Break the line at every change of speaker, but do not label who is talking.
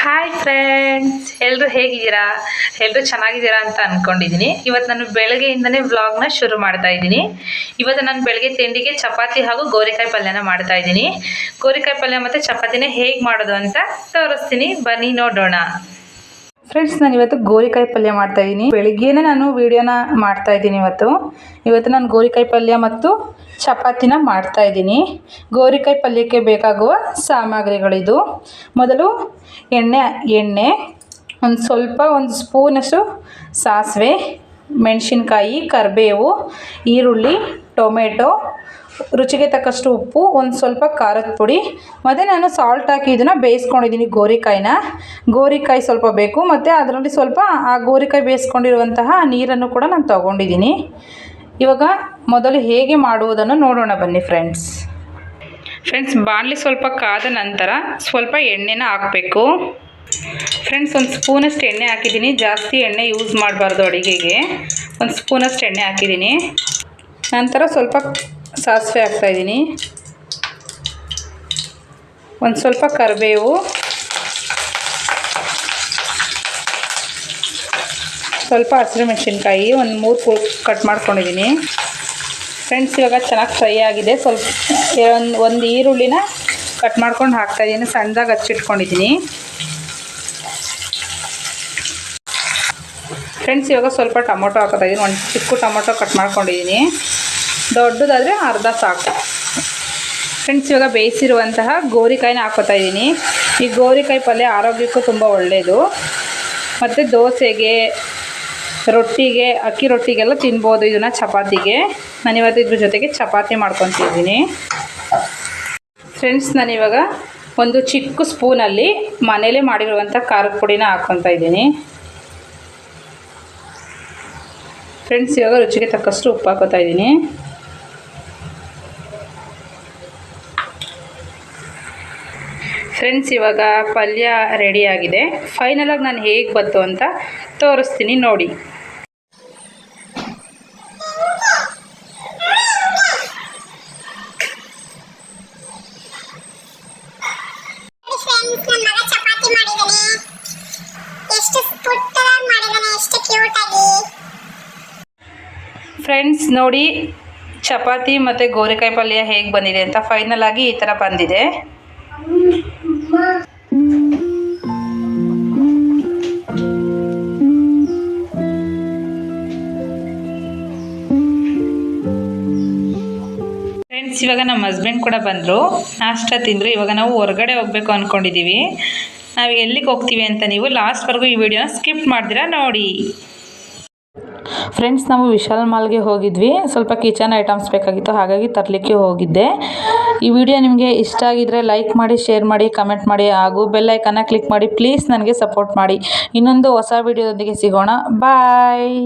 Hi friends, ಎಲ್ಲರೂ ಹೇಗಿದ್ದೀರಾ? ಎಲ್ಲರೂ ಚೆನ್ನಾಗಿದ್ದೀರಾ ಅಂತ ಅಂದ್ಕೊಂಡಿದ್ದೀನಿ. ಇವತ್ತು ನಾನು ಬೆಳಗ್ಗೆಯಿಂದನೇ ವ್ಲಾಗ್ನ ಶುರು ಮಾಡ್ತಾ ಇದ್ದೀನಿ. ಇವತ್ತು ನಾನು ಬೆಳಗ್ಗೆ ತಿಂಡಿಗೆ ಚಪಾತಿ ಹಾಗೂ ಗೋರಿಕಾಯಿ ಪಲ್ಯನ ಮಾಡ್ತಾ ಇದ್ದೀನಿ. ಗೋರಿಕಾಯಿ ಪಲ್ಯ ಮತ್ತು ಚಪಾತಿನೇ ಹೇಗೆ ಮಾಡೋದು ಅಂತ ತೋರಿಸ್ತೀನಿ, ಬನ್ನಿ ನೋಡೋಣ. ಫ್ರೆಂಡ್ಸ್, ನಾನು ಇವತ್ತು ಗೋರಿಕಾಯಿ ಪಲ್ಯ ಮಾಡ್ತಾಯಿದ್ದೀನಿ. ಬೆಳಿಗ್ಗೆನೇ ನಾನು ವಿಡಿಯೋನ ಮಾಡ್ತಾಯಿದ್ದೀನಿ. ಇವತ್ತು ನಾನು ಗೋರಿಕಾಯಿ ಪಲ್ಯ ಮತ್ತು ಚಪಾತಿನ ಮಾಡ್ತಾಯಿದ್ದೀನಿ. ಗೋರಿಕಾಯಿ ಪಲ್ಯಕ್ಕೆ ಬೇಕಾಗುವ ಸಾಮಗ್ರಿಗಳಿದು. ಮೊದಲು ಎಣ್ಣೆ ಒಂದು ಸ್ಪೂನಷ್ಟು ಸಾಸಿವೆ, ಮೆಣಸಿನ್ಕಾಯಿ, ಕರಿಬೇವು, ಈರುಳ್ಳಿ, ಟೊಮೆಟೊ, ರುಚಿಗೆ ತಕ್ಕಷ್ಟು ಉಪ್ಪು, ಒಂದು ಸ್ವಲ್ಪ ಖಾರದ ಪುಡಿ ಮತ್ತು ನಾನು ಸಾಲ್ಟ್ ಹಾಕಿ ಇದನ್ನು ಬೇಯಿಸ್ಕೊಂಡಿದ್ದೀನಿ. ಗೋರಿಕಾಯಿ ಸ್ವಲ್ಪ ಬೇಕು ಮತ್ತು ಅದರಲ್ಲಿ ಸ್ವಲ್ಪ ಆ ಗೋರಿಕಾಯಿ ಬೇಯಿಸ್ಕೊಂಡಿರುವಂತಹ ನೀರನ್ನು ಕೂಡ ನಾನು ತೊಗೊಂಡಿದ್ದೀನಿ. ಇವಾಗ ಮೊದಲು ಹೇಗೆ ಮಾಡುವುದನ್ನು ನೋಡೋಣ ಬನ್ನಿ ಫ್ರೆಂಡ್ಸ್. ಬಾಣಲಿ ಸ್ವಲ್ಪ ಕಾದ ನಂತರ ಸ್ವಲ್ಪ ಎಣ್ಣೆನ ಹಾಕಬೇಕು. ಫ್ರೆಂಡ್ಸ್, ಒಂದು ಸ್ಪೂನಷ್ಟು ಎಣ್ಣೆ ಹಾಕಿದ್ದೀನಿ. ಜಾಸ್ತಿ ಎಣ್ಣೆ ಯೂಸ್ ಮಾಡಬಾರ್ದು ಅಡುಗೆಗೆ. ಒಂದು ಸ್ಪೂನಷ್ಟು ಎಣ್ಣೆ ಹಾಕಿದ್ದೀನಿ. ನಂತರ ಸ್ವಲ್ಪ ಸಾಸಿವೆ ಹಾಕ್ತಾಯಿದ್ದೀನಿ. ಒಂದು ಸ್ವಲ್ಪ ಕರಿಬೇವು, ಸ್ವಲ್ಪ ಹಸಿರು ಮೆಣಸಿನ್ಕಾಯಿ, ಒಂದು 3 ಕಟ್ ಮಾಡ್ಕೊಂಡಿದ್ದೀನಿ. ಫ್ರೆಂಡ್ಸ್, ಇವಾಗ ಚೆನ್ನಾಗಿ ಫ್ರೈ ಆಗಿದೆ. ಒಂದು ಈರುಳ್ಳಿನ ಕಟ್ ಮಾಡ್ಕೊಂಡು ಹಾಕ್ತಾಯಿದ್ದೀನಿ. ಸಣ್ಣದಾಗಿ ಹಚ್ಚಿಟ್ಕೊಂಡಿದ್ದೀನಿ. ಫ್ರೆಂಡ್ಸ್, ಇವಾಗ ಸ್ವಲ್ಪ ಟೊಮೊಟೊ ಹಾಕ್ತಾಯಿದ್ದೀನಿ. ಒಂದು ಚಿಕ್ಕ ಟೊಮೊಟೊ ಕಟ್ ಮಾಡ್ಕೊಂಡಿದ್ದೀನಿ. ದೊಡ್ಡದಾದರೆ ಅರ್ಧ ಸಾಕು. ಫ್ರೆಂಡ್ಸ್, ಇವಾಗ ಬೇಯಿಸಿರುವಂತಹ ಗೋರಿಕಾಯಿನ ಹಾಕ್ಕೊತಾಯಿದ್ದೀನಿ. ಈ ಗೋರಿಕಾಯಿ ಪಲ್ಯ ಆರೋಗ್ಯಕ್ಕೂ ತುಂಬ ಒಳ್ಳೆಯದು ಮತ್ತು ದೋಸೆಗೆ, ರೊಟ್ಟಿಗೆ, ಅಕ್ಕಿ ರೊಟ್ಟಿಗೆಲ್ಲ ತಿನ್ಬೋದು ಇದನ್ನು. ಚಪಾತಿಗೆ ನಾನಿವತ್ತು ಇದ್ರ ಜೊತೆಗೆ ಚಪಾತಿ ಮಾಡ್ಕೊತಿದ್ದೀನಿ. ಫ್ರೆಂಡ್ಸ್, ನಾನಿವಾಗ ಒಂದು ಚಿಕ್ಕ ಸ್ಪೂನಲ್ಲಿ ಮನೇಲೇ ಮಾಡಿರುವಂಥ ಖಾರದ ಪುಡಿನ ಹಾಕ್ಕೊತಾ ಇದ್ದೀನಿ. ಫ್ರೆಂಡ್ಸ್, ಇವಾಗ ರುಚಿಗೆ ತಕ್ಕಷ್ಟು ಉಪ್ಪು ಹಾಕೋತಾ ಇದ್ದೀನಿ. ಫ್ರೆಂಡ್ಸ್, ಇವಾಗ ಪಲ್ಯ ರೆಡಿಯಾಗಿದೆ. ಫೈನಲಾಗಿ ನಾನು ಹೇಗೆ ಬಂತು ಅಂತ ತೋರಿಸ್ತೀನಿ ನೋಡಿ. ಫ್ರೆಂಡ್ಸ್, ನೋಡಿ ಚಪಾತಿ ಮತ್ತು ಗೋರಿಕಾಯಿ ಪಲ್ಯ ಹೇಗೆ ಬಂದಿದೆ ಅಂತ. ಫೈನಲ್ ಆಗಿ ಈ ಥರ ಬಂದಿದೆ. ಫ್ರೆಂಡ್ಸ್, ಇವಾಗ ನಮ್ಮ ಹಸ್ಬೆಂಡ್ ಕೂಡ ಬಂದರು, ನಾಷ್ಟ ತಿಂದರು. ಇವಾಗ ನಾವು ಹೊರಗಡೆ ಹೋಗಬೇಕು ಅಂದ್ಕೊಂಡಿದ್ದೀವಿ. ನಾವು ಎಲ್ಲಿಗೆ ಹೋಗ್ತೀವಿ ಅಂತ ನೀವು ಲಾಸ್ಟ್ವರೆಗೂ ಈ ವಿಡಿಯೋನ ಸ್ಕಿಪ್ ಮಾಡ್ದಿರಾ ನೋಡಿ. ಫ್ರೆಂಡ್ಸ್, ನಾವು ವಿಶಾಲ್ ಮಾಲ್ಗೆ ಹೋಗಿದ್ವಿ. ಸ್ವಲ್ಪ ಕಿಚನ್ ಐಟಮ್ಸ್ ಬೇಕಾಗಿತ್ತು, ಹಾಗಾಗಿ ತರಲಿಕ್ಕೆ ಹೋಗಿದ್ದೆ. ಈ ವಿಡಿಯೋ ನಿಮಗೆ ಇಷ್ಟ ಆಗಿದ್ರೆ ಲೈಕ್ ಮಾಡಿ, ಶೇರ್ ಮಾಡಿ, ಕಮೆಂಟ್ ಮಾಡಿ ಹಾಗೂ ಬೆಲ್ ಐಕನ್ನ ಕ್ಲಿಕ್ ಮಾಡಿ. ಪ್ಲೀಸ್ ನನಗೆ ಸಪೋರ್ಟ್ ಮಾಡಿ. ಇನ್ನೊಂದು ಹೊಸ ವಿಡಿಯೋದೊಂದಿಗೆ ಸಿಗೋಣ. ಬಾಯ್.